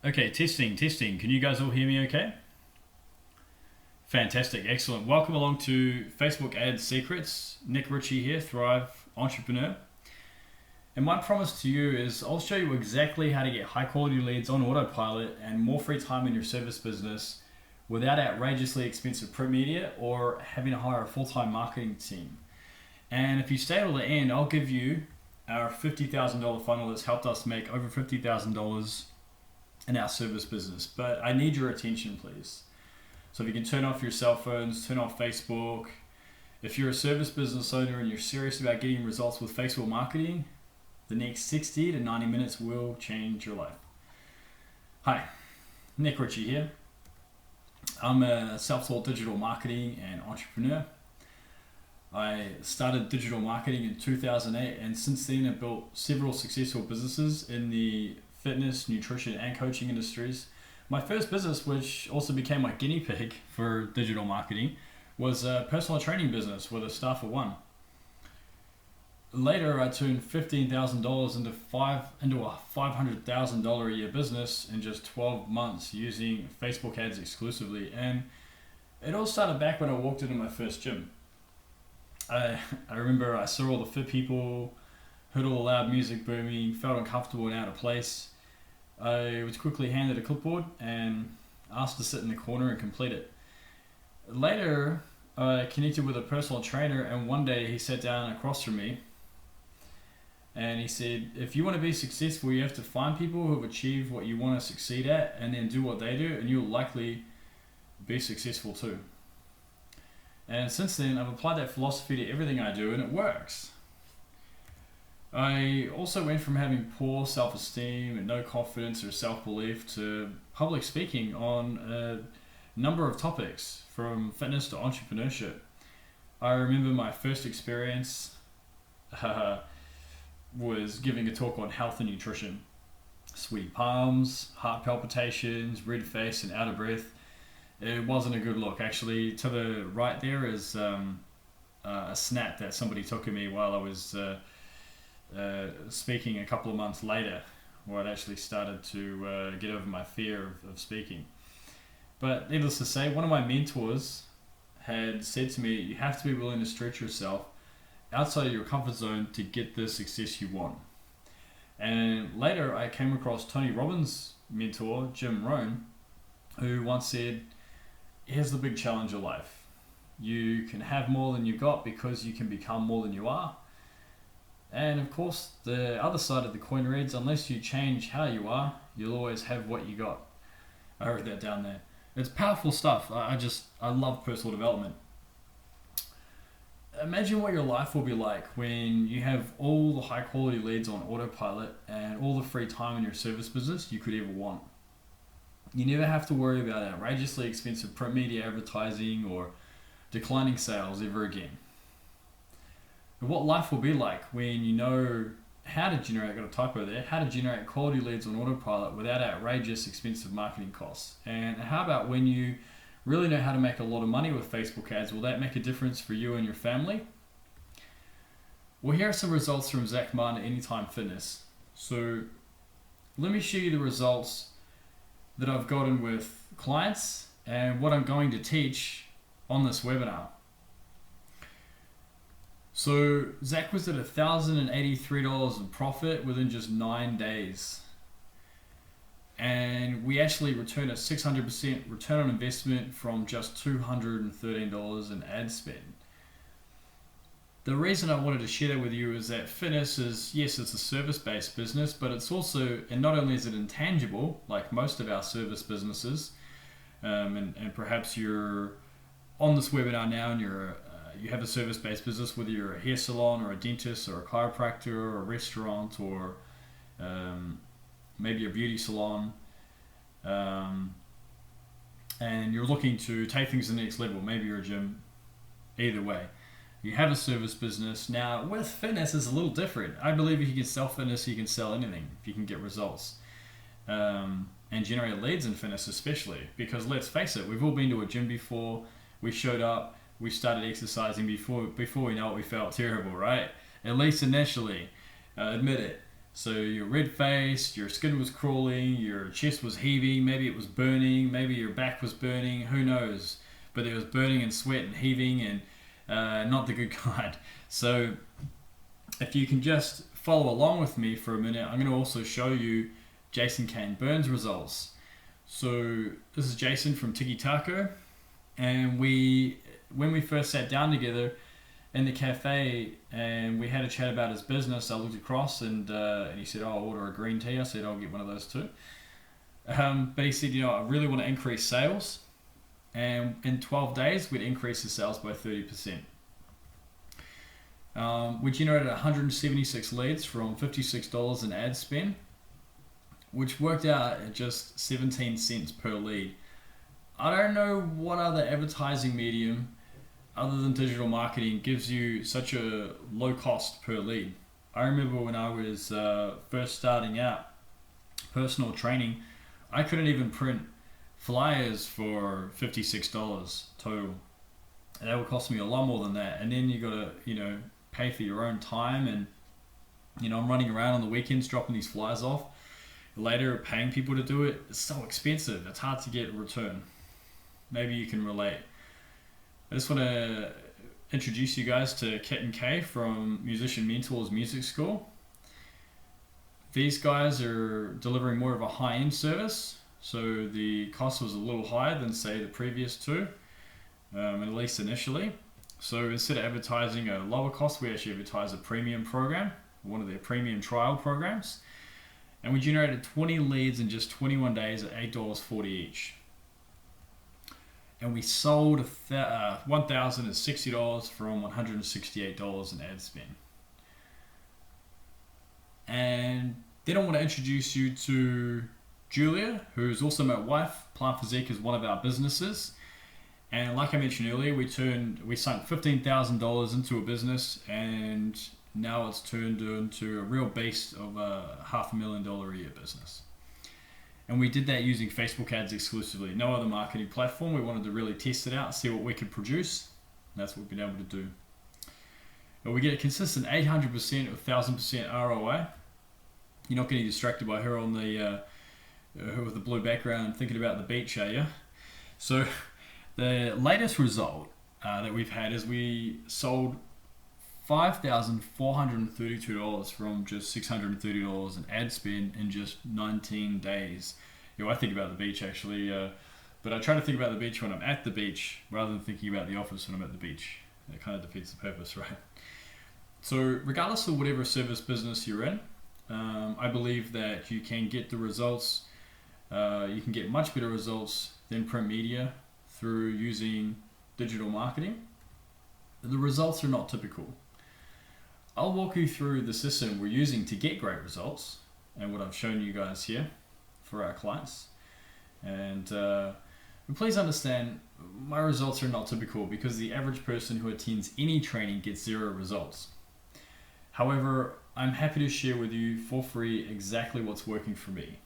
Okay, testing. Can you guys all hear me okay? Fantastic, excellent. Welcome along to Facebook Ads Secrets. Nick Ritchie here, Thrive Entrepreneur. And my promise to you is I'll show you exactly how to get high quality leads on autopilot and more free time in your service business without outrageously expensive print media or having to hire a full-time marketing team. And if you stay till the end, I'll give you our $50,000 funnel that's helped us make over $50,000 in our service business. But I need your attention, please. So if you can turn off your cell phones, turn off Facebook. If you're a service business owner and you're serious about getting results with Facebook marketing, the next 60 to 90 minutes will change your life. Hi, Nick Ritchie here. I'm a self-taught digital marketing and entrepreneur. I started digital marketing in 2008, and since then I've built several successful businesses in the fitness, nutrition, and coaching industries. My first business, which also became my guinea pig for digital marketing, was a personal training business with a staff of one. Later, I turned $15,000 into a $500,000 a year business in just 12 months using Facebook ads exclusively. And it all started back when I walked into my first gym. I remember I saw all the fit people, heard all the loud music booming, felt uncomfortable and out of place. I was quickly handed a clipboard and asked to sit in the corner and complete it. Later, I connected with a personal trainer, and one day he sat down across from me and he said, if you want to be successful, you have to find people who have achieved what you want to succeed at and then do what they do, and you'll likely be successful too. And since then, I've applied that philosophy to everything I do, and it works. I also went from having poor self-esteem and no confidence or self-belief to public speaking on a number of topics, from fitness to entrepreneurship. I remember my first experience was giving a talk on health and nutrition. Sweaty palms, heart palpitations, red face, and out of breath. It wasn't a good look. Actually, to the right there is a snap that somebody took of me while I was speaking a couple of months later, where I'd actually started to get over my fear of speaking. But needless to say, one of my mentors had said to me, you have to be willing to stretch yourself outside of your comfort zone to get the success you want. And later I came across Tony Robbins' mentor, Jim Rohn, who once said, here's the big challenge of life. You can have more than you got because you can become more than you are. And of course, the other side of the coin reads, unless you change how you are, you'll always have what you got. I wrote that down there. It's powerful stuff. I love personal development. Imagine what your life will be like when you have all the high quality leads on autopilot and all the free time in your service business you could ever want. You never have to worry about outrageously expensive print media advertising or declining sales ever again. But what life will be like when you know how to generate, I got a typo there, how to generate quality leads on autopilot without outrageous expensive marketing costs. And how about when you really know how to make a lot of money with Facebook ads? Will that make a difference for you and your family? Well, here are some results from Zach Martin at Anytime Fitness. So let me show you the results that I've gotten with clients and what I'm going to teach on this webinar. So Zach was at $1,083 in profit within just 9 days. And we actually returned a 600% return on investment from just $213 in ad spend. The reason I wanted to share that with you is that fitness is, yes, it's a service-based business, but it's also, and not only is it intangible, like most of our service businesses, and perhaps you're on this webinar now and you have a service-based business, whether you're a hair salon or a dentist or a chiropractor or a restaurant or maybe a beauty salon, and you're looking to take things to the next level. Maybe you're a gym. Either way, you have a service business. Now, with fitness, it's a little different. I believe if you can sell fitness, you can sell anything if you can get results. And generate leads in fitness especially, because let's face it, we've all been to a gym before. We showed up, we started exercising before we know it, we felt terrible, right? At least initially, admit it. So you're red faced, your skin was crawling, your chest was heaving, maybe it was burning, maybe your back was burning, who knows? But it was burning and sweat and heaving and not the good kind. So if you can just follow along with me for a minute, I'm going to also show you Jason Kane Burns results. So this is Jason from Tiki Taco, and when we first sat down together in the cafe and we had a chat about his business, I looked across and he said, "Oh, I'll order a green tea." I said, "I'll get one of those too." But he said, I really want to increase sales, and in 12 days we'd increase the sales by 30%. We generated 176 leads from $56 in ad spend, which worked out at just 17 cents per lead. I don't know what other advertising medium other than digital marketing gives you such a low cost per lead. I remember when I was first starting out personal training, I couldn't even print flyers for $56 total. And that would cost me a lot more than that. And then you gotta, pay for your own time, and I'm running around on the weekends dropping these flyers off. Later, paying people to do it, it's so expensive. It's hard to get a return. Maybe you can relate. I just want to introduce you guys to Kit and Kay from Musician Mentors Music School. These guys are delivering more of a high-end service, so the cost was a little higher than, say, the previous two, at least initially. So instead of advertising a lower cost, we actually advertise a premium program, one of their premium trial programs. And we generated 20 leads in just 21 days at $8.40 each. And we sold $1,060 from $168 in ad spend. And then I want to introduce you to Julia, who's also my wife. Plant Physique is one of our businesses. And like I mentioned earlier, we sunk $15,000 into a business, and now it's turned into a real beast of a $500,000 a year business. And we did that using Facebook ads exclusively, no other marketing platform. We wanted to really test it out, see what we could produce. And that's what we've been able to do. But we get a consistent 800% or 1,000% ROI. You're not getting distracted by her on her with the blue background thinking about the beach, are you? So the latest result that we've had is we sold $5,432 from just $630 in ad spend in just 19 days. I think about the beach actually, but I try to think about the beach when I'm at the beach rather than thinking about the office when I'm at the beach. It kind of defeats the purpose, right? So regardless of whatever service business you're in, I believe that you can get the results, you can get much better results than print media through using digital marketing. The results are not typical. I'll walk you through the system we're using to get great results and what I've shown you guys here for our clients. And please understand, my results are not typical because the average person who attends any training gets 0 results. However, I'm happy to share with you for free exactly what's working for me.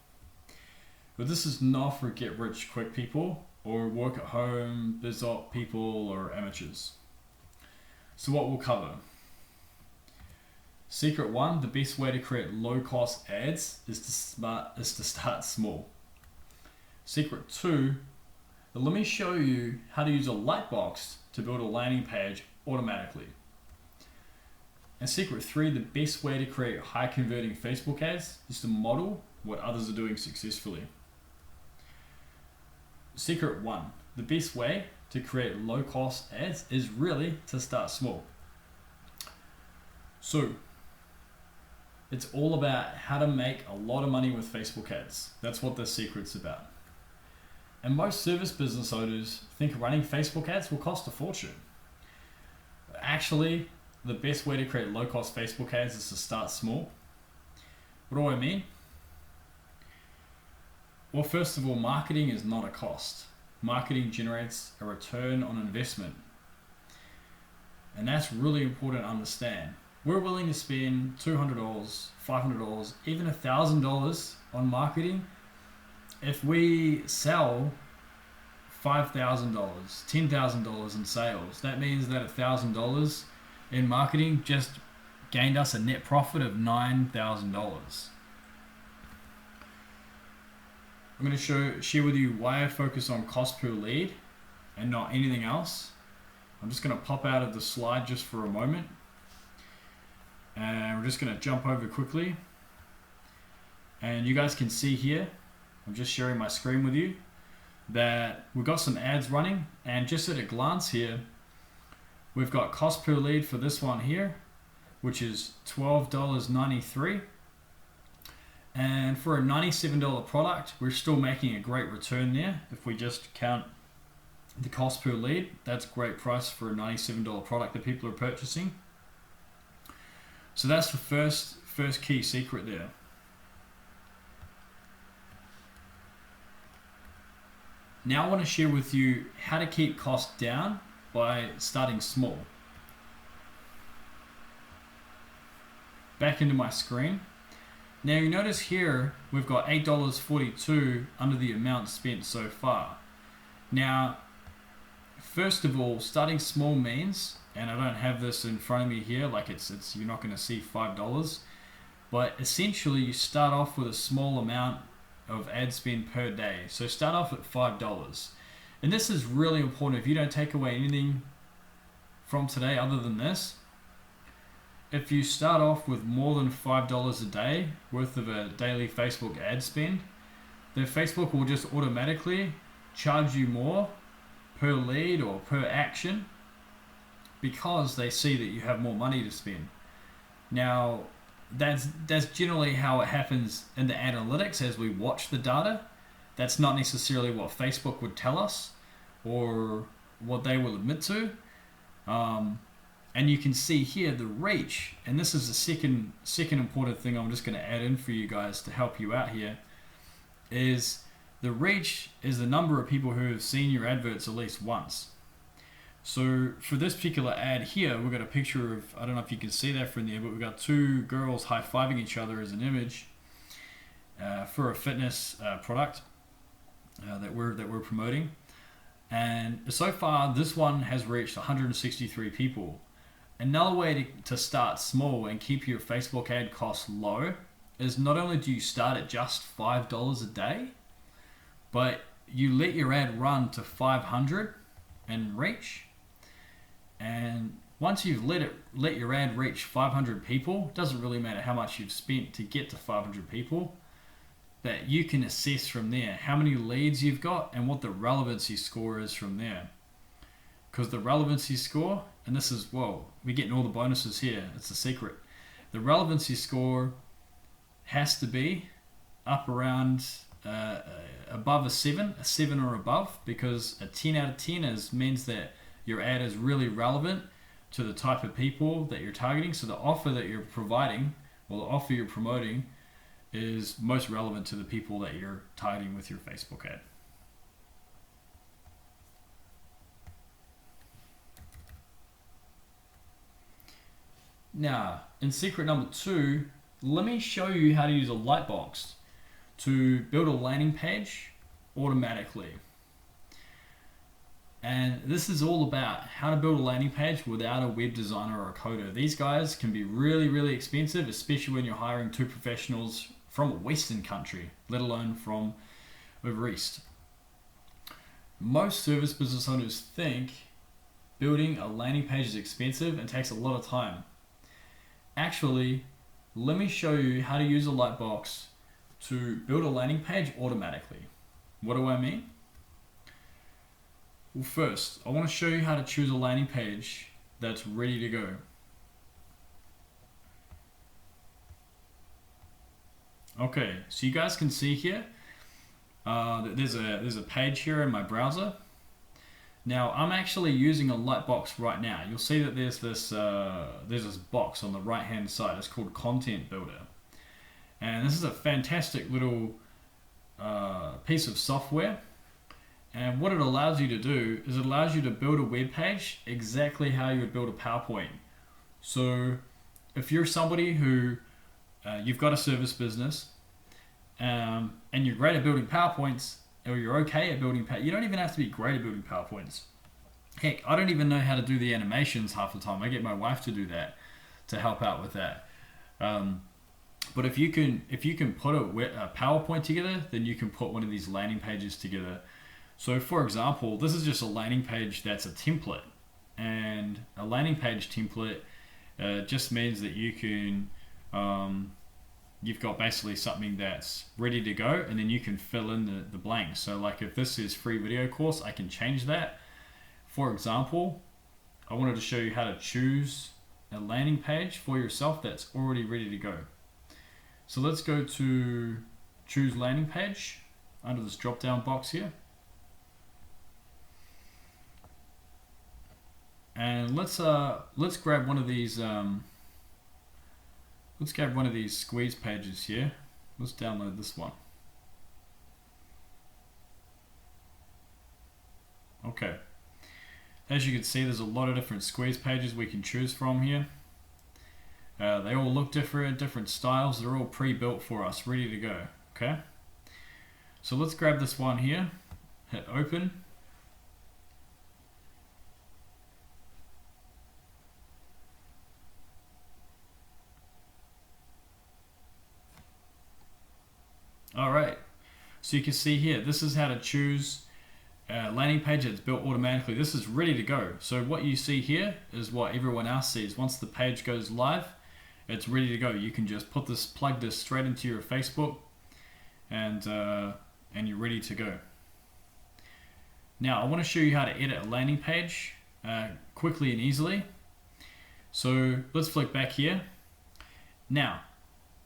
But this is not for get rich quick people or work at home, biz op people, or amateurs. So what we'll cover. Secret 1, the best way to create low cost ads is to start small. Secret 2, let me show you how to use a Lightbox to build a landing page automatically. And secret 3, the best way to create high converting Facebook ads is to model what others are doing successfully. Secret 1, the best way to create low cost ads is really to start small. So it's all about how to make a lot of money with Facebook ads. That's what the secret's about. And most service business owners think running Facebook ads will cost a fortune. Actually, the best way to create low cost Facebook ads is to start small. What do I mean? Well, first of all, marketing is not a cost. Marketing generates a return on investment. And that's really important to understand. We're willing to spend $200, $500, even $1,000 on marketing if we sell $5,000, $10,000 in sales. That means that $1,000 in marketing just gained us a net profit of $9,000. I'm going to share with you why I focus on cost per lead and not anything else. I'm just going to pop out of the slide just for a moment. And we're just going to jump over quickly. And you guys can see here, I'm just sharing my screen with you, that we've got some ads running. And just at a glance here, we've got cost per lead for this one here, which is $12.93. And for a $97 product, we're still making a great return there. If we just count the cost per lead, that's a great price for a $97 product that people are purchasing. So that's the first key secret there. Now I want to share with you how to keep costs down by starting small. Back into my screen. Now you notice here we've got $8.42 under the amount spent so far. Now, first of all, starting small means, and I don't have this in front of me here, like it's you're not going to see $5, but essentially you start off with a small amount of ad spend per day. So start off at $5. And this is really important. If you don't take away anything from today other than this, if you start off with more than $5 a day worth of a daily Facebook ad spend, then Facebook will just automatically charge you more per lead or per action because they see that you have more money to spend. Now, that's generally how it happens in the analytics as we watch the data. That's not necessarily what Facebook would tell us or what they will admit to. And you can see here the reach, and this is the second important thing I'm just going to add in for you guys to help you out here, is the reach is the number of people who have seen your adverts at least once. So for this particular ad here, we've got a picture of, I don't know if you can see that from there, but we've got two girls high-fiving each other as an image for a fitness product that we're promoting. And so far, this one has reached 163 people. Another way to start small and keep your Facebook ad costs low is not only do you start at just $5 a day, but you let your ad run to 500 and reach. And once you've let your ad reach 500 people, it doesn't really matter how much you've spent to get to 500 people, but you can assess from there how many leads you've got and what the relevancy score is from there. Because the relevancy score, and this is, whoa, we're getting all the bonuses here, it's a secret. The relevancy score has to be up around above a 7 or above, because a 10 out of 10 means that your ad is really relevant to the type of people that you're targeting. So the offer that you're providing, or the offer you're promoting, is most relevant to the people that you're targeting with your Facebook ad. Now, in secret number 2, let me show you how to use a Lightbox to build a landing page automatically. And this is all about how to build a landing page without a web designer or a coder. These guys can be really, really expensive, especially when you're hiring two professionals from a Western country, let alone from over East. Most service business owners think building a landing page is expensive and takes a lot of time. Actually, let me show you how to use a Lightbox to build a landing page automatically. What do I mean? Well, first, I want to show you how to choose a landing page that's ready to go. Okay, so you guys can see here, there's a page here in my browser. Now, I'm actually using a Lightbox right now. You'll see that there's this box on the right-hand side. It's called Content Builder. And this is a fantastic little piece of software. And what it allows you to do is it allows you to build a web page exactly how you would build a PowerPoint. So if you're somebody who, you've got a service business, and you're great at building PowerPoints, or you're okay at building you don't even have to be great at building PowerPoints. Heck, I don't even know how to do the animations half the time. I get my wife to do that, to help out with that. But if you can put a PowerPoint together, then you can put one of these landing pages together. So for example, this is just a landing page that's a template, and a landing page template just means that you can you've got basically something that's ready to go, and then you can fill in the blanks. So like if this is free video course, I can change that. For example, I wanted to show you how to choose a landing page for yourself that's already ready to go. So let's go to choose landing page under this drop down box here. And let's grab one of these squeeze pages here. Let's download this one. Okay. As you can see, there's a lot of different squeeze pages we can choose from here. They all look different styles. They're all pre-built for us, ready to go. Okay. So let's grab this one here. Hit open. Alright, so you can see here, this is how to choose a landing page that's built automatically. This is ready to go. So what you see here is what everyone else sees. Once the page goes live, it's ready to go. You can just plug this straight into your Facebook, and you're ready to go. Now I want to show you how to edit a landing page quickly and easily. So let's flick back here. Now,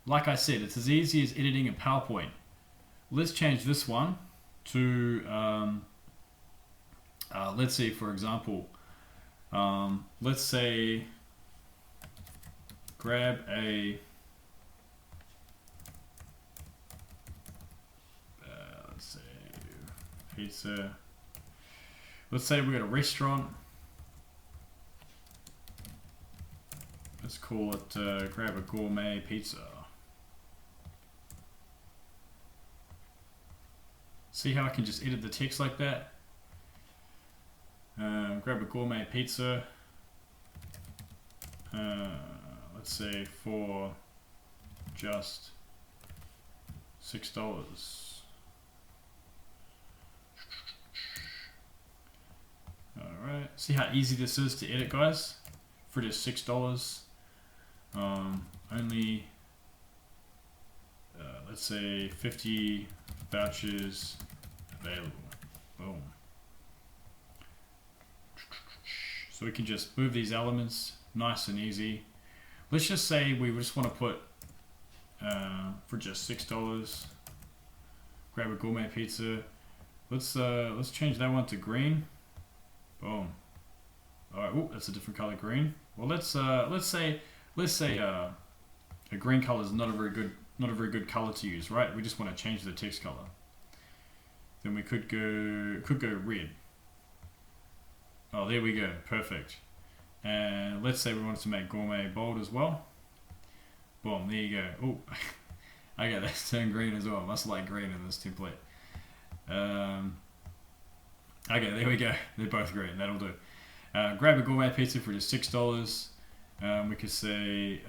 like I said, it's as easy as editing a PowerPoint. Let's change this one to, let's say for example, let's say grab a, let's say pizza. Let's say we got a restaurant. Let's call it grab a gourmet pizza. See how I can just edit the text like that? Grab a gourmet pizza. Let's say for just $6. Alright, see how easy this is to edit, guys? For just $6. Only, let's say 50 vouchers available. Boom. So we can just move these elements nice and easy. Let's just say we just want to put for just $6, grab a gourmet pizza. Let's change that one to green. Boom. All right. Oh, that's a different color, green. Well, let's say a green color is not a very good color to use, right? We just want to change the text color. Then we could go red. Oh, there we go, perfect. And let's say we wanted to make gourmet bold as well. Boom, there you go. Oh, okay, that's turned green as well. I must like green in this template. Okay, there we go. They're both green. That'll do. Grab a gourmet pizza for just $6. We could say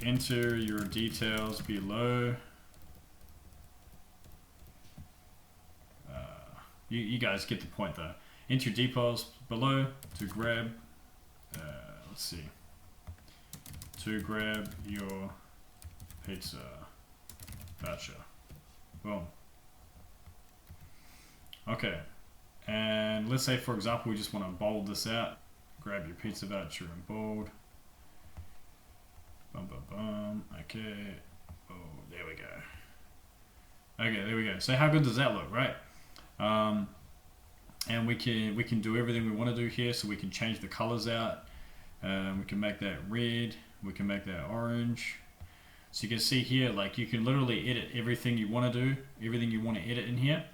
enter your details below. You guys get the point though. Enter your details below to grab, let's see, to grab your pizza voucher. Boom. Okay, and let's say for example we just want to bold this out. Grab your pizza voucher and bold. Bum bum bum. Okay. Oh, there we go. Okay, there we go. So how good does that look, right? And we can do everything we want to do here. So we can change the colors out. We can make that red. We can make that orange. So you can see here, like you can literally edit everything you want to do, everything you want to edit in here.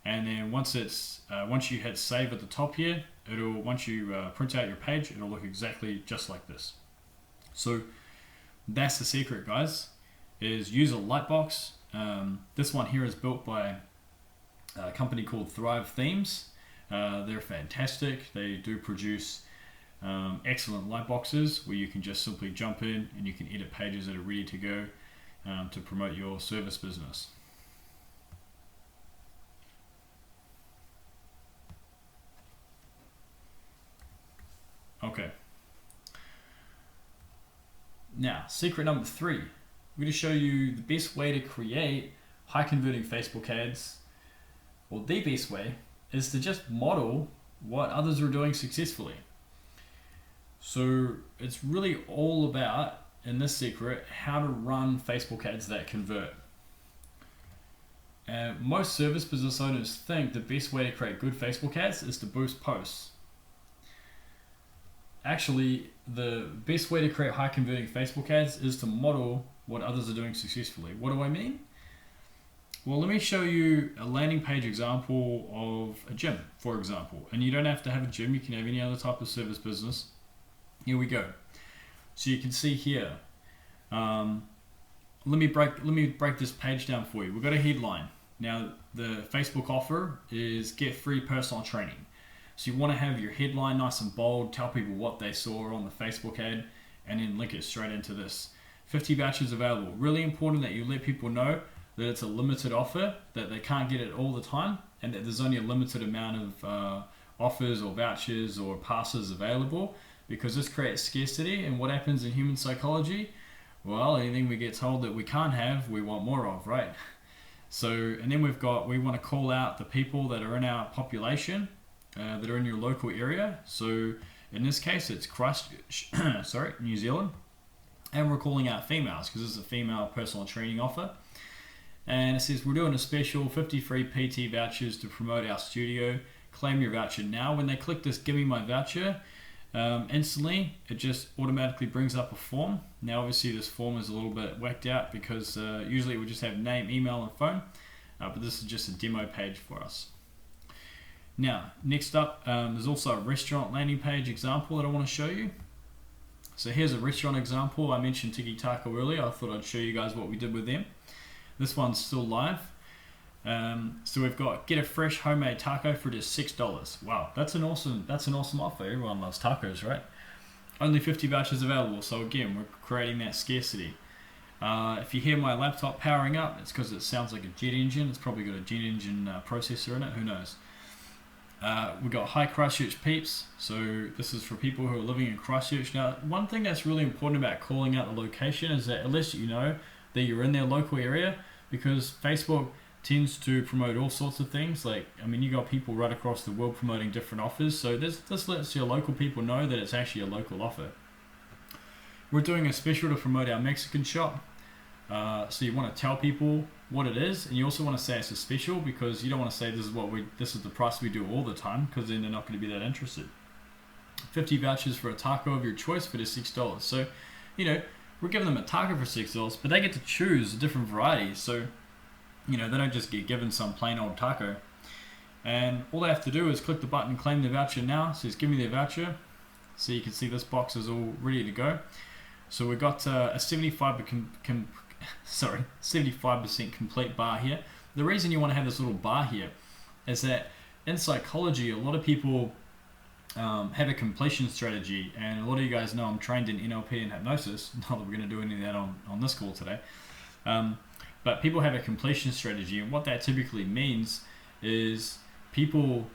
And then once you hit save at the top here, once you print out your page, it'll look exactly just like this. So that's the secret, guys, is use a lightbox. This one here is built by a company called Thrive Themes. They're fantastic. They do produce excellent light boxes where you can just simply jump in and you can edit pages that are ready to go to promote your service business. Okay. Now, secret number 3. I'm going to show you the best way to create high converting Facebook ads. Well, the best way is to just model what others are doing successfully. So it's really all about, in this secret, how to run Facebook ads that convert. Most service business owners think the best way to create good Facebook ads is to boost posts. Actually, the best way to create high converting Facebook ads is to model what others are doing successfully. What do I mean? Well, let me show you a landing page example of a gym, for example. And you don't have to have a gym, you can have any other type of service business. Here we go. So you can see here, let me break this page down for you. We've got a headline. Now, the Facebook offer is get free personal training. So you want to have your headline nice and bold, tell people what they saw on the Facebook ad, and then link it straight into this. 50 vouchers available. Really important that you let people know that it's a limited offer, that they can't get it all the time, and that there's only a limited amount of offers or vouchers or passes available, because this creates scarcity. And what happens in human psychology? Well, anything we get told that we can't have, we want more of, right? So, and then we want to call out the people that are in our population, that are in your local area. So in this case, it's Christchurch, New Zealand. And we're calling out females because this is a female personal training offer. And it says we're doing a special 50 free PT vouchers to promote our studio. Claim your voucher now. When they click this, give me my voucher, instantly it just automatically brings up a form. Now obviously this form is a little bit whacked out because usually it would just have name, email and phone, but this is just a demo page for us. Now next up, there's also a restaurant landing page example that I want to show you. So here's a restaurant example. I mentioned Tiki Taco earlier. I thought I'd show you guys what we did with them. This one's still live. So we've got get a fresh homemade taco for just $6. Wow, that's an awesome offer. Everyone loves tacos, right? Only 50 vouchers available. So again, we're creating that scarcity. If you hear my laptop powering up, it's because it sounds like a jet engine. It's probably got a jet engine processor in it. Who knows? We've got Hi Christchurch peeps. So this is for people who are living in Christchurch. Now, one thing that's really important about calling out the location is that it lets you know that you're in their local area, because Facebook tends to promote all sorts of things. Like, I mean, you got people right across the world promoting different offers. So this lets your local people know that it's actually a local offer. We're doing a special to promote our Mexican shop. So you want to tell people what it is, and you also want to say it's a special, because you don't want to say this is the price we do all the time, because then they're not going to be that interested. 50 vouchers for a taco of your choice for just $6. So, you know, we're giving them a taco for $6, but they get to choose different varieties. So, you know, they don't just get given some plain old taco. And all they have to do is click the button, claim their voucher now. It says give me their voucher. So you can see this box is all ready to go. So we've got a 75% complete bar here. The reason you want to have this little bar here is that in psychology, a lot of people have a completion strategy, and a lot of you guys know I'm trained in NLP and hypnosis. Not that we're going to do any of that on this call today. But people have a completion strategy, and what that typically means is people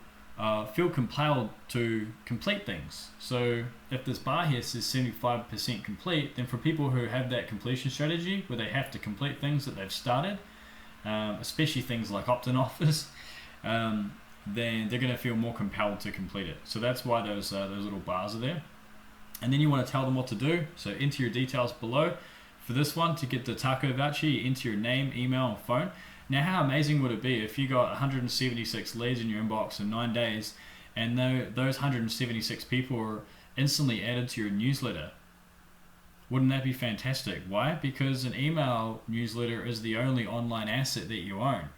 feel compelled to complete things. So if this bar here says 75% complete, then for people who have that completion strategy where they have to complete things that they've started, especially things like opt-in offers, then they're going to feel more compelled to complete it. So that's why those little bars are there. And then you want to tell them what to do. So enter your details below. For this one, to get the taco voucher, you enter your name, email, and phone. Now, how amazing would it be if you got 176 leads in your inbox in 9 days, and those 176 people are instantly added to your newsletter? Wouldn't that be fantastic? Why? Because an email newsletter is the only online asset that you own.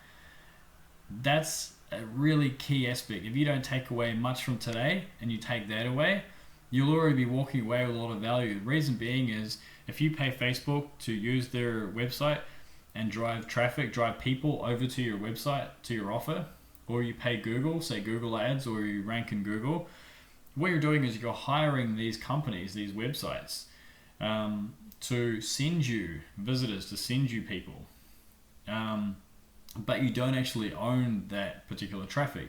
That's a really key aspect. If you don't take away much from today and you take that away, you'll already be walking away with a lot of value. The reason being is if you pay Facebook to use their website and drive people over to your website, to your offer, or you pay Google, say Google Ads, or you rank in Google, what you're doing is you're hiring these companies, these websites, to send you visitors, to send you people. But you don't actually own that particular traffic.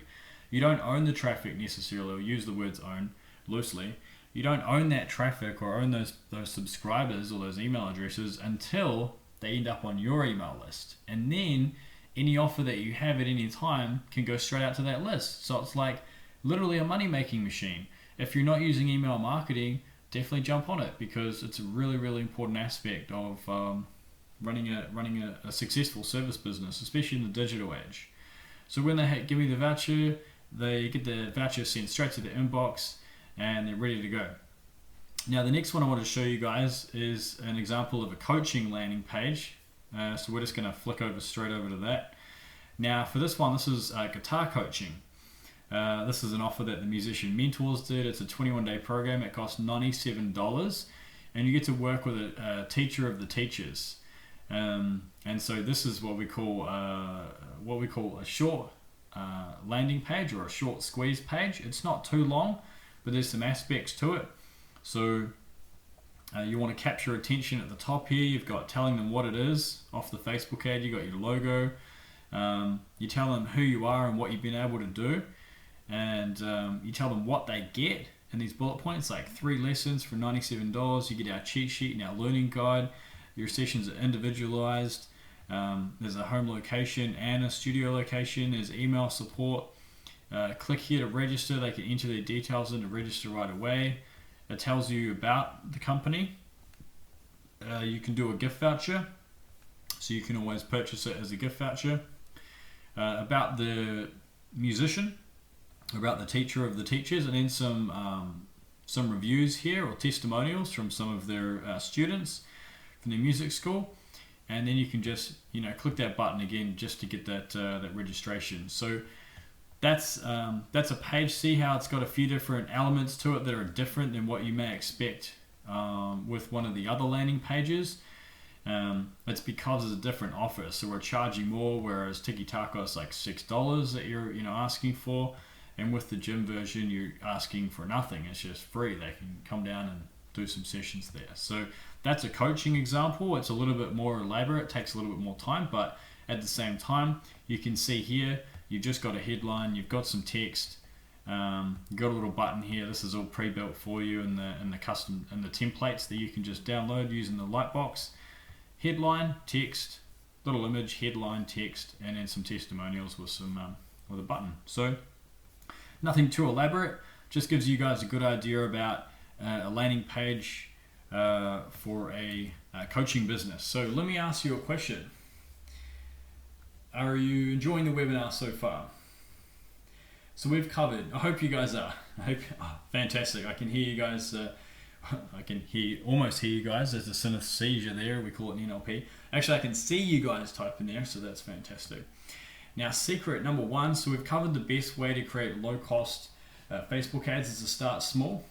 You don't own the traffic necessarily, or use the words own loosely. You don't own that traffic or own those subscribers or those email addresses until they end up on your email list. And then any offer that you have at any time can go straight out to that list. So it's like literally a money-making machine. If you're not using email marketing, definitely jump on it, because it's a really, really important aspect of running a successful service business, especially in the digital age. So when they give me the voucher, they get the voucher sent straight to their inbox and they're ready to go. Now the next one I want to show you guys is an example of a coaching landing page. So we're just going to flick straight over to that. Now for this one, this is guitar coaching. This is an offer that the Musician Mentors did. It's a 21-day program. It costs $97, and you get to work with a teacher of the teachers. And so this is what we call a short landing page, or a short squeeze page. It's not too long, but there's some aspects to it. So you want to capture attention at the top here. You've got telling them what it is off the Facebook ad. You got your logo. You tell them who you are and what you've been able to do. And you tell them what they get in these bullet points, like 3 lessons for $97. You get our cheat sheet and our learning guide. Your sessions are individualized. There's a home location and a studio location. There's email support. Click here to register. They can enter their details in to register right away. It tells you about the company. You can do a gift voucher, so you can always purchase it as a gift voucher. About the musician, about the teacher of the teachers, and then some reviews here, or testimonials from some of their students from their music school. And then you can just click that button again just to get that registration. So that's a page. See how it's got a few different elements to it that are different than what you may expect with one of the other landing pages. It's because it's a different offer, so we're charging more, whereas Tiki Taka is like $6 that you're asking for, and with the gym version you're asking for nothing. It's just free. They can come down and do some sessions there. So that's a coaching example. It's a little bit more elaborate, it takes a little bit more time, but at the same time you can see here you've just got a headline, you've got some text, you've got a little button here. This is all pre-built for you in the custom and the templates that you can just download using the Lightbox. Headline, text, little image, headline, text, and then some testimonials with with a button. So nothing too elaborate, just gives you guys a good idea about a landing page for a coaching business. So let me ask you a question. Are you enjoying the webinar so far? So we've covered, I hope you guys are. Fantastic. I can hear you guys. I can almost hear you guys. There's a synesthesia there. We call it NLP. Actually, I can see you guys typing there, so that's fantastic. Now, secret number 1. So we've covered the best way to create low-cost Facebook ads is to start small.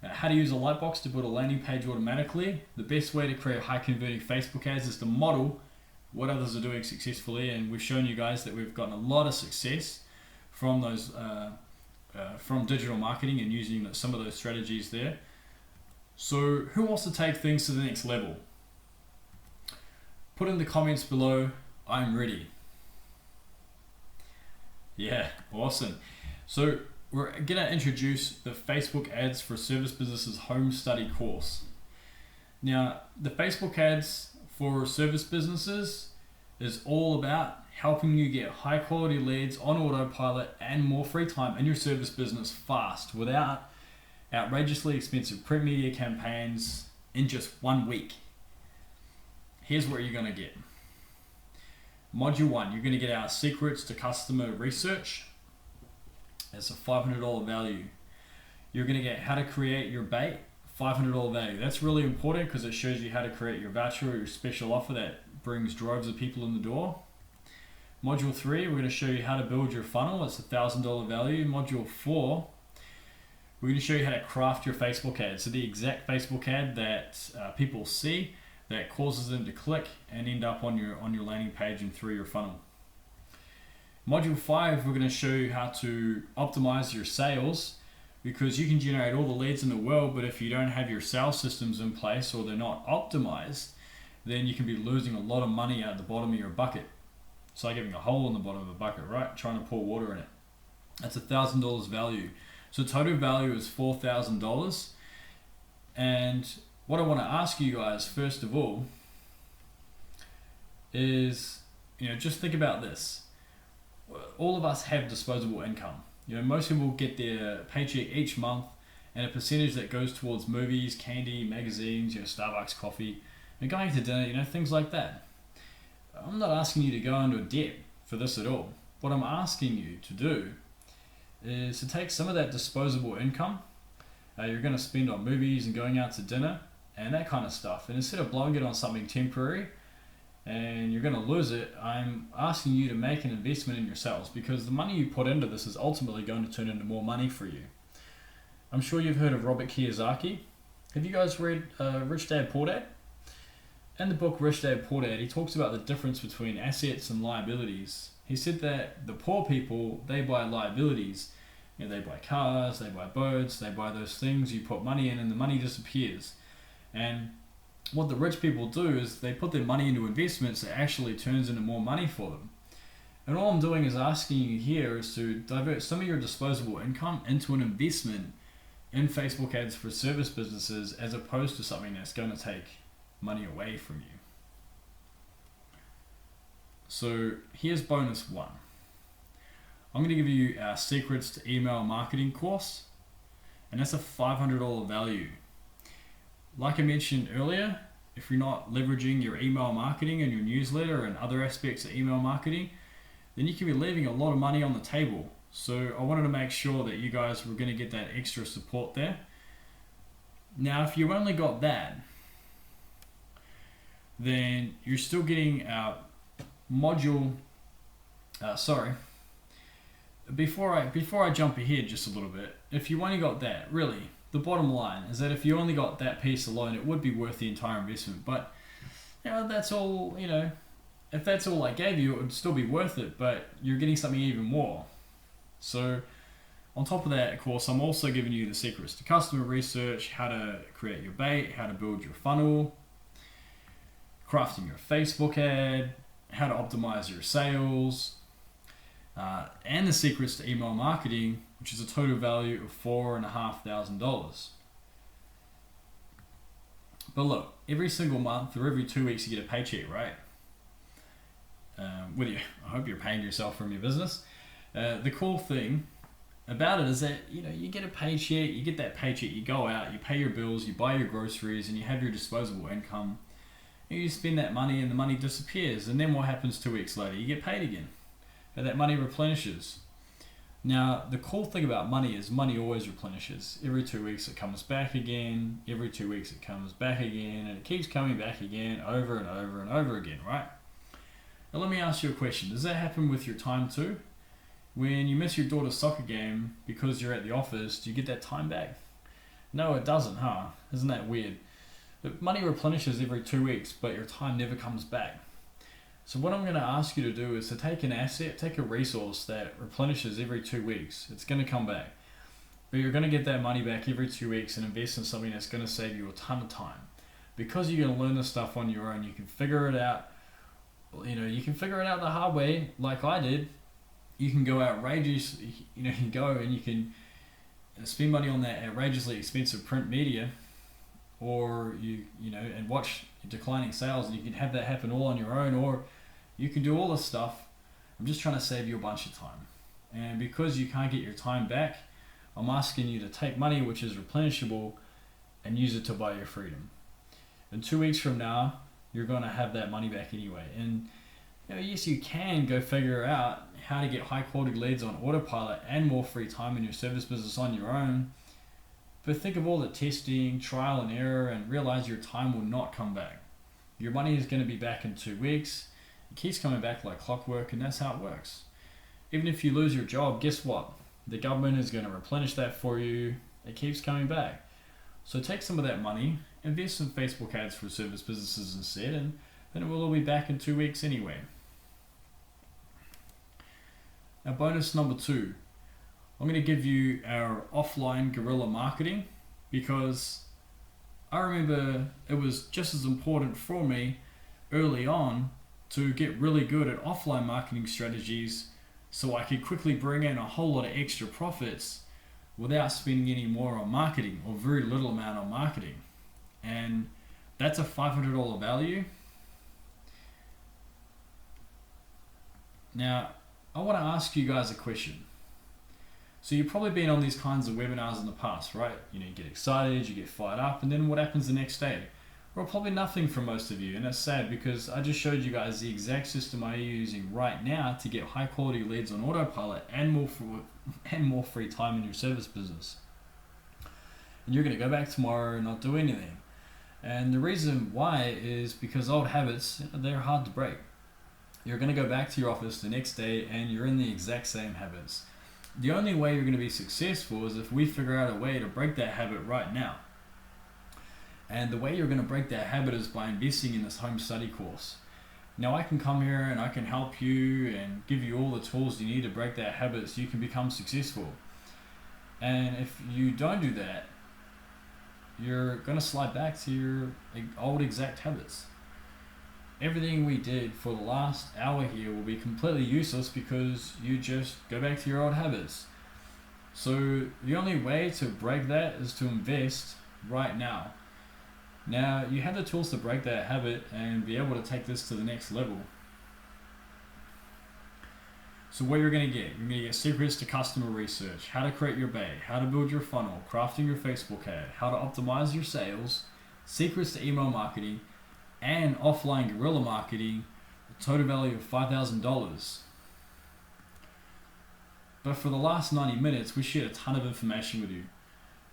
How to use a Lightbox to build a landing page automatically. The best way to create high-converting Facebook ads is to model what others are doing successfully, and we've shown you guys that we've gotten a lot of success from those from digital marketing and using some of those strategies there. So who wants to take things to the next level? Put in the comments below, I'm ready. Yeah, awesome. So we're going to introduce the Facebook Ads for Service Businesses Home Study course. Now, the Facebook Ads for Service Businesses is all about helping you get high quality leads on autopilot and more free time in your service business fast without outrageously expensive print media campaigns in just 1 week. Here's what you're going to get. Module 1, you're going to get our secrets to customer research. That's a $500 value. You're going to get how to create your bait, $500 value. That's really important because it shows you how to create your voucher or your special offer that brings droves of people in the door. Module 3, we're going to show you how to build your funnel. It's a $1,000 value. Module 4, we're going to show you how to craft your Facebook ad. So the exact Facebook ad that people see that causes them to click and end up on your landing page and through your funnel. Module 5, we're going to show you how to optimize your sales because you can generate all the leads in the world, but if you don't have your sales systems in place or they're not optimized, then you can be losing a lot of money out the bottom of your bucket. It's like having a hole in the bottom of a bucket, right? Trying to pour water in it. That's $1,000 value. So total value is $4,000. And what I want to ask you guys, first of all, is, just think about this. All of us have disposable income. Most people get their paycheck each month and a percentage that goes towards movies, candy, magazines, Starbucks coffee, and going to dinner, things like that. I'm not asking you to go into a debt for this at all. What I'm asking you to do is to take some of that disposable income you're going to spend on movies and going out to dinner and that kind of stuff, and instead of blowing it on something temporary and you're going to lose it, I'm asking you to make an investment in yourselves, because the money you put into this is ultimately going to turn into more money for you. I'm sure you've heard of Robert Kiyosaki. Have you guys read Rich Dad Poor Dad? In the book Rich Dad Poor Dad, he talks about the difference between assets and liabilities. He said that the poor people, they buy liabilities. They buy cars, they buy boats, they buy those things you put money in and the money disappears. And what the rich people do is they put their money into investments that actually turns into more money for them. And all I'm doing is asking you here is to divert some of your disposable income into an investment in Facebook ads for service businesses, as opposed to something that's going to take money away from you. So here's bonus one. I'm going to give you our Secrets to Email Marketing course, and that's a $500 value. Like I mentioned earlier, if you're not leveraging your email marketing and your newsletter and other aspects of email marketing, then you can be leaving a lot of money on the table. So I wanted to make sure that you guys were going to get that extra support there. Now, if you only got that, then you're still getting our module. Before I jump ahead just a little bit, if you only got that, really, the bottom line is that if you only got that piece alone, it would be worth the entire investment. But that's all. If that's all I gave you, it would still be worth it. But you're getting something even more. So on top of that, of course, I'm also giving you the secrets to customer research, how to create your bait, how to build your funnel, crafting your Facebook ad, how to optimize your sales, and the secrets to email marketing, which is a total value of $4,500. But look, every single month or every 2 weeks you get a paycheck, right? I hope you're paying yourself from your business. The cool thing about it is that you get a paycheck, you get that paycheck, you go out, you pay your bills, you buy your groceries, and you have your disposable income. You spend that money and the money disappears, and then what happens 2 weeks later? You get paid again. And that money replenishes. Now, the cool thing about money is money always replenishes. Every 2 weeks it comes back again, every 2 weeks it comes back again, and it keeps coming back again over and over and over again, right? Now let me ask you a question. Does that happen with your time too? When you miss your daughter's soccer game because you're at the office, do you get that time back? No, it doesn't, huh? Isn't that weird? But money replenishes every 2 weeks, but your time never comes back. So what I'm going to ask you to do is to take an asset, take a resource that replenishes every 2 weeks. It's going to come back. But you're going to get that money back every 2 weeks and invest in something that's going to save you a ton of time. Because you're going to learn this stuff on your own, you can figure it out. You can figure it out the hard way, like I did. You can go outrageous, you can go and you can spend money on that outrageously expensive print media, or and watch declining sales, and you can have that happen all on your own, or you can do all this stuff. I'm just trying to save you a bunch of time. And because you can't get your time back, I'm asking you to take money which is replenishable and use it to buy your freedom. And 2 weeks from now, you're going to have that money back anyway. And yes, you can go figure out how to get high quality leads on autopilot and more free time in your service business on your own. But think of all the testing, trial and error, and realize your time will not come back. Your money is going to be back in 2 weeks. It keeps coming back like clockwork, and that's how it works. Even if you lose your job, guess what? The government is going to replenish that for you. It keeps coming back. So take some of that money, invest in Facebook ads for service businesses instead, and then it will all be back in 2 weeks anyway. Now, bonus number 2. I'm going to give you our offline guerrilla marketing, because I remember it was just as important for me early on to get really good at offline marketing strategies so I could quickly bring in a whole lot of extra profits without spending any more on marketing, or very little amount on marketing. And that's a $500 value. Now, I want to ask you guys a question. So you've probably been on these kinds of webinars in the past, right? You get excited, you get fired up, and then what happens the next day? Well, probably nothing for most of you, and that's sad, because I just showed you guys the exact system I'm using right now to get high quality leads on autopilot and more free time in your service business. And you're going to go back tomorrow and not do anything. And the reason why is because old habits, they're hard to break. You're going to go back to your office the next day and you're in the exact same habits. The only way you're going to be successful is if we figure out a way to break that habit right now. And the way you're going to break that habit is by investing in this home study course. Now I can come here and I can help you and give you all the tools you need to break that habit so you can become successful. And if you don't do that, you're going to slide back to your old exact habits. Everything we did for the last hour here will be completely useless because you just go back to your old habits. So the only way to break that is to invest right now. Now you have the tools to break that habit and be able to take this to the next level. So what you're going to get secrets to customer research, how to create your bay, how to build your funnel, crafting your Facebook ad, how to optimize your sales, secrets to email marketing, and offline guerrilla marketing, a total value of $5,000. But for the last 90 minutes, we shared a ton of information with you.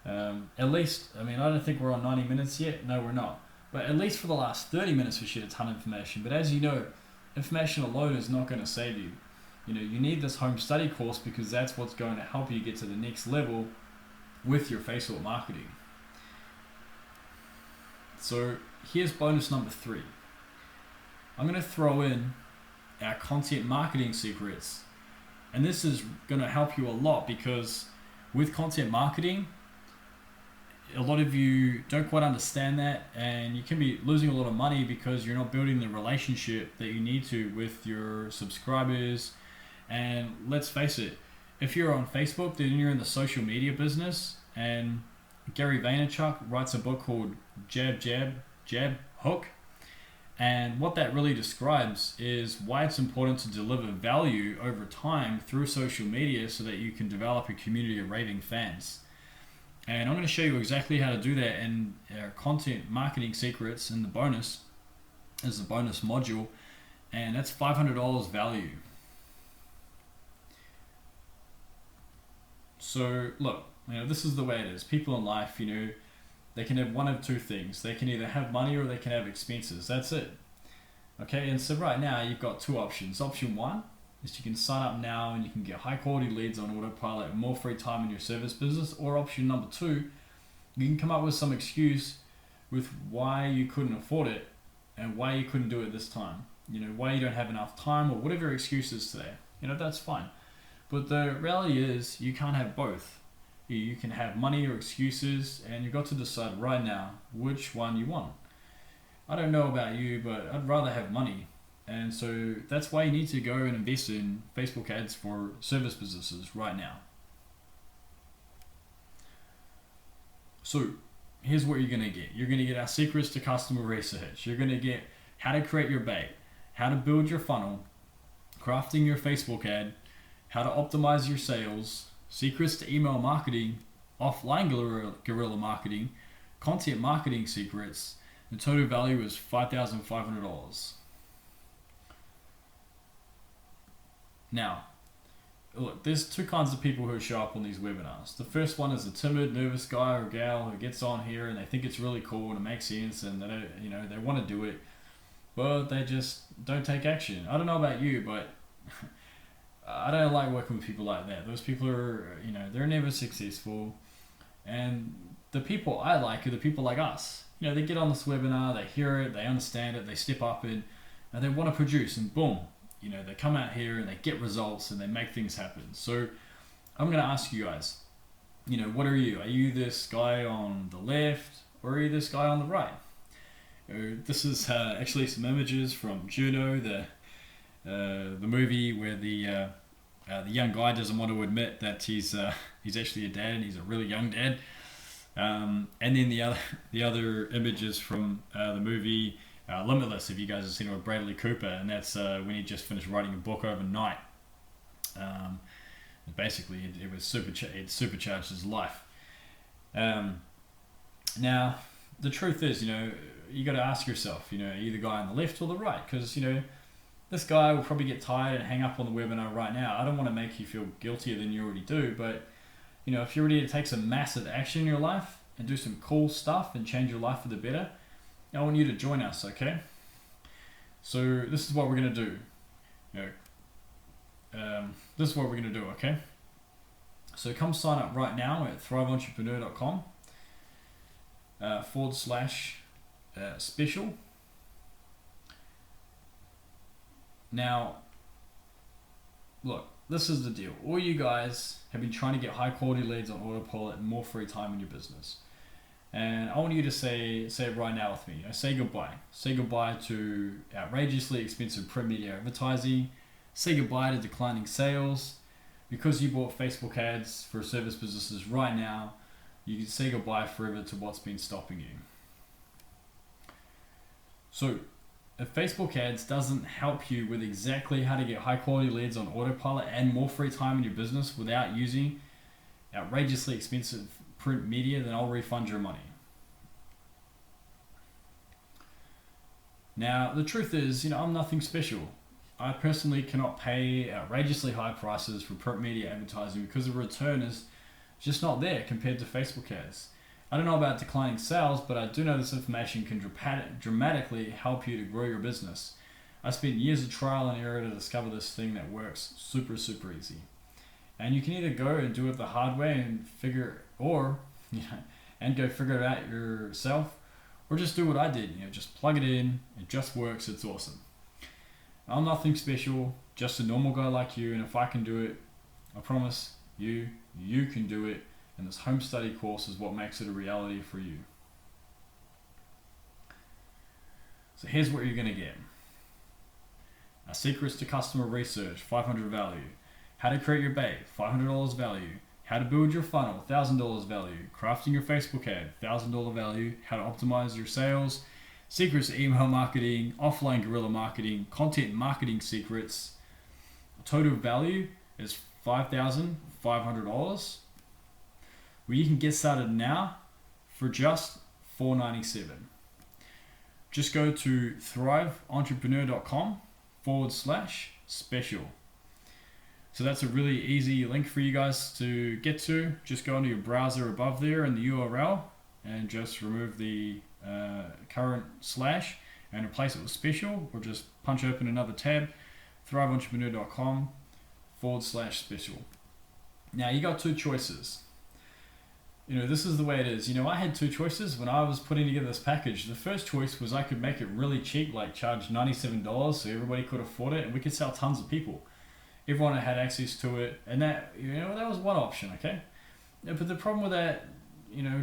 At least, I don't think we're on 90 minutes yet. No, we're not. But at least for the last 30 minutes, we shared a ton of information. But as you know, information alone is not going to save you. You need this home study course because that's what's going to help you get to the next level with your Facebook marketing. So here's bonus number 3. I'm going to throw in our content marketing secrets. And this is going to help you a lot because with content marketing, a lot of you don't quite understand that, and you can be losing a lot of money because you're not building the relationship that you need to with your subscribers. And let's face it, if you're on Facebook, then you're in the social media business. And Gary Vaynerchuk writes a book called Jab, Jab, Jab, Hook. And what that really describes is why it's important to deliver value over time through social media so that you can develop a community of raving fans. And I'm going to show you exactly how to do that in our content marketing secrets, and the bonus is the bonus module, and that's $500 value. So look, this is the way it is. People in life, they can have one of two things. They can either have money or they can have expenses. That's it. Okay, and so right now you've got two options. Option 1 is you can sign up now and you can get high quality leads on autopilot and more free time in your service business. Or option number 2, you can come up with some excuse with why you couldn't afford it and why you couldn't do it this time. Why you don't have enough time, or whatever your excuse is today. That's fine. But the reality is you can't have both. You can have money or excuses, and you've got to decide right now which one you want. I don't know about you, but I'd rather have money. And so that's why you need to go and invest in Facebook ads for service businesses right now. So here's what you're going to get. You're going to get our secrets to customer research. You're going to get how to create your bait, how to build your funnel, crafting your Facebook ad, how to optimize your sales, secrets to email marketing, offline guerrilla marketing, content marketing secrets. The total value is $5,500. Now, look, there's two kinds of people who show up on these webinars. The first one is a timid, nervous guy or gal who gets on here and they think it's really cool and it makes sense and they don't, they want to do it, but they just don't take action. I don't know about you, but I don't like working with people like that. Those people are, they're never successful. And the people I like are the people like us. They get on this webinar, they hear it, they understand it, they step up and they want to produce, and boom, they come out here and they get results and they make things happen. So I'm going to ask you guys, what are you? Are you this guy on the left or are you this guy on the right? This is actually some images from Juno, the movie where the young guy doesn't want to admit that he's actually a dad and he's a really young dad. And then the other images from the movie Limitless, if you guys have seen it, with Bradley Cooper, and that's when he just finished writing a book overnight. Basically, it supercharged his life. Now, the truth is, you got to ask yourself, are you the guy on the left or the right? Because this guy will probably get tired and hang up on the webinar right now. I don't want to make you feel guiltier than you already do, but if you're ready to take some massive action in your life and do some cool stuff and change your life for the better, I want you to join us, okay? So this is what we're going to do. This is what we're going to do, okay? So come sign up right now at thriveentrepreneur.com /special. Now, look, this is the deal. All you guys have been trying to get high quality leads on autopilot and more free time in your business. And I want you to say it right now with me. Say goodbye. Say goodbye to outrageously expensive print media advertising. Say goodbye to declining sales. Because you bought Facebook ads for service businesses right now, you can say goodbye forever to what's been stopping you. So, if Facebook ads doesn't help you with exactly how to get high quality leads on autopilot and more free time in your business without using outrageously expensive print media, then I'll refund your money. Now, the truth is, I'm nothing special. I personally cannot pay outrageously high prices for print media advertising because the return is just not there compared to Facebook ads. I don't know about declining sales, but I do know this information can dramatically help you to grow your business. I spent years of trial and error to discover this thing that works super, super easy. And you can either go and do it the hard way and figure it out yourself, or just do what I did. Just plug it in. It just works. It's awesome. I'm nothing special, just a normal guy like you, and if I can do it, I promise you can do it, and this home study course is what makes it a reality for you. So here's what you're going to get. Secrets to customer research, 500 value. How to create your bait, $500 value. How to build your funnel, $1,000 value. Crafting your Facebook ad, $1,000 value. How to optimize your sales. Secrets to email marketing, offline guerrilla marketing, content marketing secrets. Total value is $5,500. Where you can get started now for just $497. Just go to thriveentrepreneur.com /special. So that's a really easy link for you guys to get to. Just go into your browser above there in the URL and just remove the current slash and replace it with special, or just punch open another tab, thriveentrepreneur.com /special. Now you got two choices. This is the way it is. I had two choices when I was putting together this package. The first choice was I could make it really cheap, like charge $97 so everybody could afford it and we could sell tons of people. Everyone had access to it, and that was one option, okay? But the problem with that,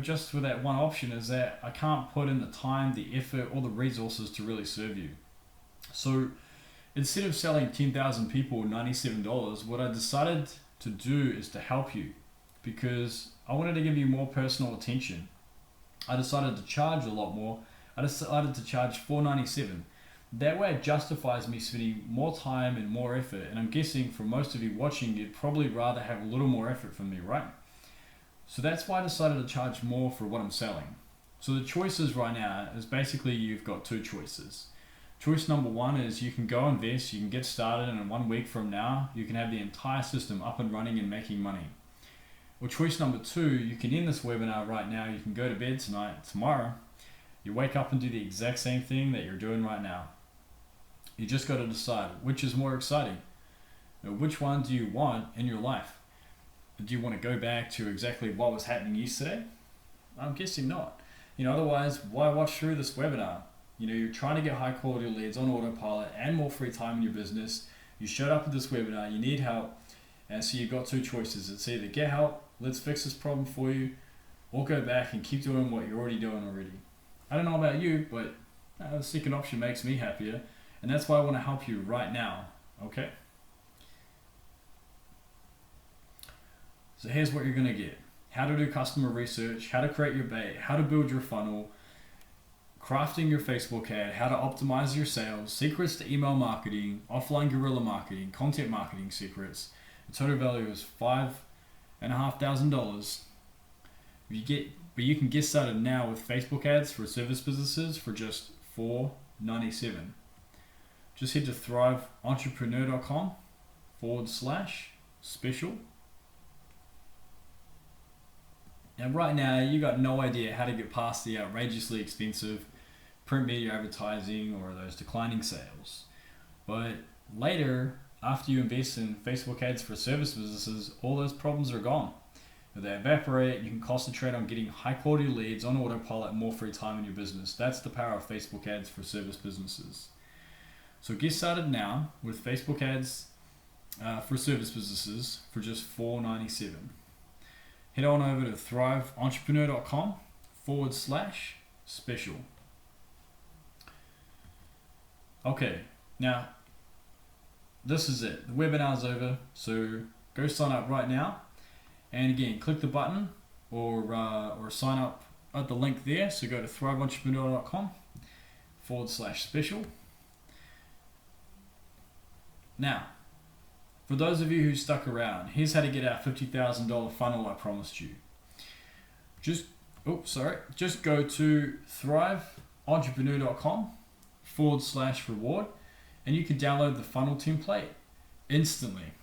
just with that one option is that I can't put in the time, the effort, or the resources to really serve you. So instead of selling 10,000 people $97, what I decided to do is to help you, because I wanted to give you more personal attention. I decided to charge a lot more. I decided to charge $497. That way it justifies me spending more time and more effort, and I'm guessing for most of you watching, you'd probably rather have a little more effort from me, right? So that's why I decided to charge more for what I'm selling. So the choices right now is basically you've got two choices. Choice number one is you can go invest, you can get started, and in 1 week from now, you can have the entire system up and running and making money. Or choice number two, you can end this webinar right now, you can go to bed tonight, tomorrow, you wake up and do the exact same thing that you're doing right now. You just got to decide which is more exciting. Which one do you want in your life? Do you want to go back to exactly what was happening yesterday? I'm guessing not. Otherwise, why watch through this webinar? You're trying to get high quality leads on autopilot and more free time in your business. You showed up at this webinar, you need help, And so you've got two choices. It's either get help, let's fix this problem for you, or go back and keep doing what you're already doing already. I don't know about you, but the second option makes me happier. And that's why I want to help you right now. Okay? So here's what you're going to get. How to do customer research, how to create your bait, how to build your funnel, crafting your Facebook ad, how to optimize your sales, secrets to email marketing, offline guerrilla marketing, content marketing secrets. The total value is $5,500. But you can get started now with Facebook ads for service businesses for just $4.97. Just head to thriveentrepreneur.com/special. And right now, you got no idea how to get past the outrageously expensive print media advertising or those declining sales. But later, after you invest in Facebook ads for service businesses, all those problems are gone. If they evaporate, you can concentrate on getting high quality leads on autopilot and more free time in your business. That's the power of Facebook ads for service businesses. So get started now with Facebook ads for service businesses for just $4.97. Head on over to thriveentrepreneur.com/special. Okay, now this is it. The webinar's over, so go sign up right now. And again, click the button or sign up at the link there. So go to thriveentrepreneur.com/special. Now, for those of you who stuck around, here's how to get our $50,000 funnel I promised you. Just go to thriveentrepreneur.com/reward and you can download the funnel template instantly.